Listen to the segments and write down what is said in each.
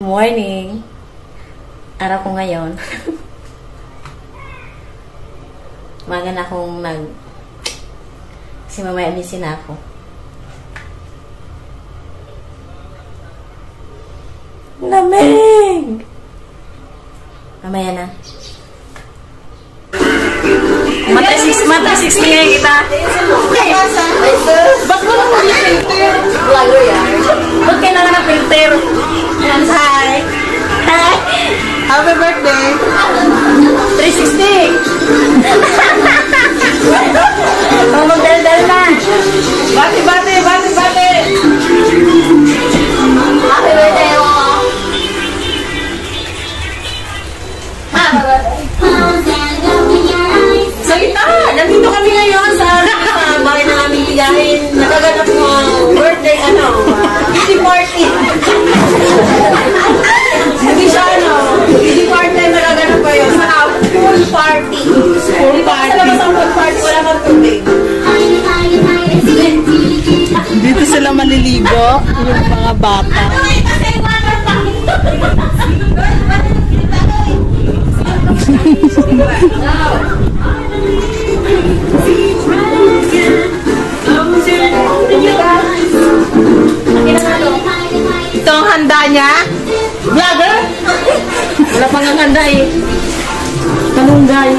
Morning. Araw ko ngayon. Maga na akong kasi mamaya misin ako. Lamig! Mamaya na. Mata 60 ngayon kita. Ba't mo lang filter? Vlogger yan. Ba't kailangan na filter? Hi! Hi! Happy birthday! 360! Oh, magdaldal na! Bati! Happy birthday mo! Happy birthday! Salita! Nandito kami ngayon sa bahay ng aming tiyahin. Nagaganap mo birthday, beauty party. Hindi siya, beauty party nagaganap kayo sa pool party. Pool party. Sa labas ang pool party, wala kang tubig. Dito sila maliligo, yung mga bata. Ito ang handa niya. Vlogger? Wala pang ang handa eh. Malunggay.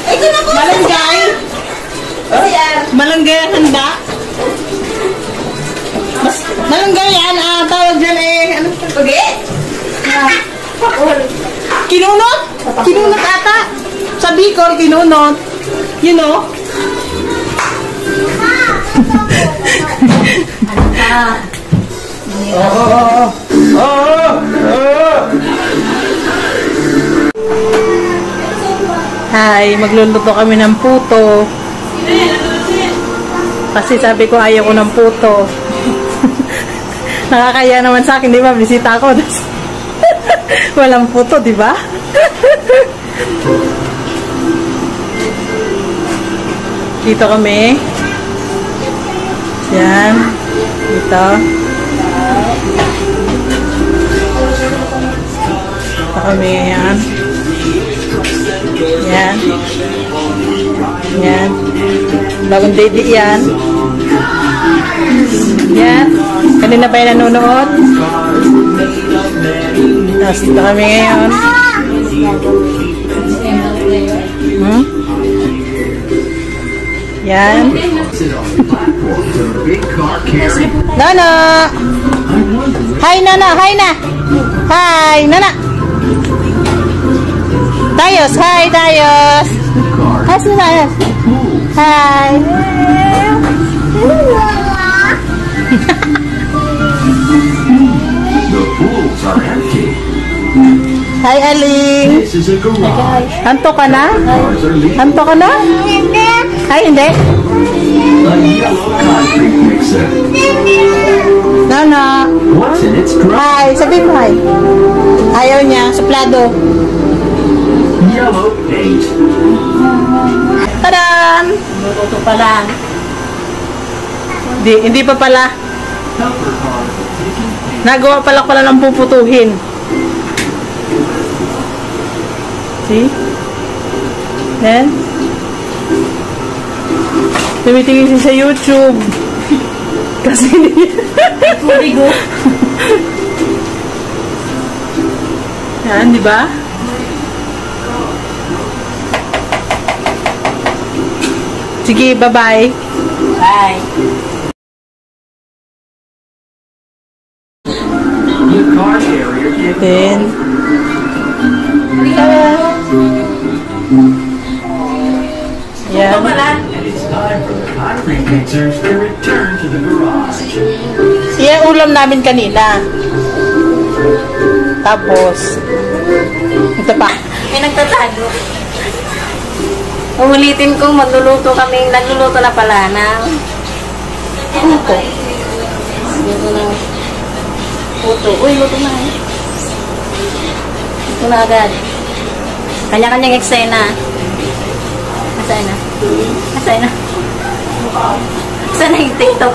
Ito na po. Malunggay. Malunggay ang handa. Malunggay yan. Tawag dyan ano? Pagi? Kinunot? Kinunot ata. Sa Bicol, kinunot. You know? Hi, magluluto kami ng puto. Kasi sabi ko ayaw ko ng puto. Nakakaya naman sa akin, di ba? Bisita ako. Walang puto, di ba? Dito kami. Yan. Dito. Dito kami. Yan. Yan. Yan. Bagong daily yan. Yan. Kanina pa yung nanonood. Tapos dito kami ngayon. Yan. Nana! Hi, Nana! Hi, na! Hi, Nana! Dayos! Hi, Dayos! Hi, Dayos! Hi! Hi, Aling! Hanto ka na? Hanto ka na? Ay, hindi? Nana! Hi! Sabi mo hi! Ayaw niya, suplado. Tadaan! Luto pa lang. Hindi pa pala. Nagawa pala ng puputuhin. See? Then? Tumitingin siya sa YouTube. Kasi hindi. Tuligo. Yan, di ba? Sige, bye-bye. Bye. Then, yan. Yan ulam namin kanina. Tapos, ito pa. May nagtatago. Umulitin ko, nagluluto na pala na. Ano po? Luto na. Puto. Uy, luto na. Luto na agad. Kanya-kanyang eksena. Asay na. Saan na yung TikTok?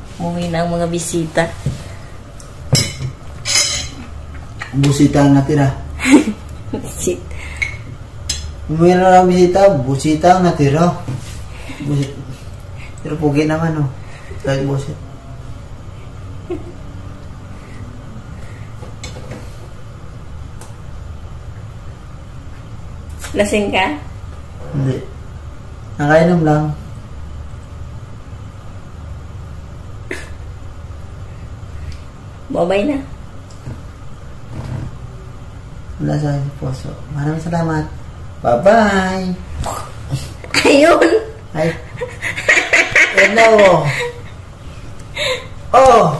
Umuwi na ang mga bisita. Busita ang natira. Bisita. Umuwi na lang bisita, busita ang natira. Busit. Pero pugi naman, oh. Kahit busit. Lasing ka? Hindi. Nakainom lang. Babay na. Wala sa akin puso. Maraming salamat. Bye-bye! Ayun! Ay. Yan na, oh. Oh!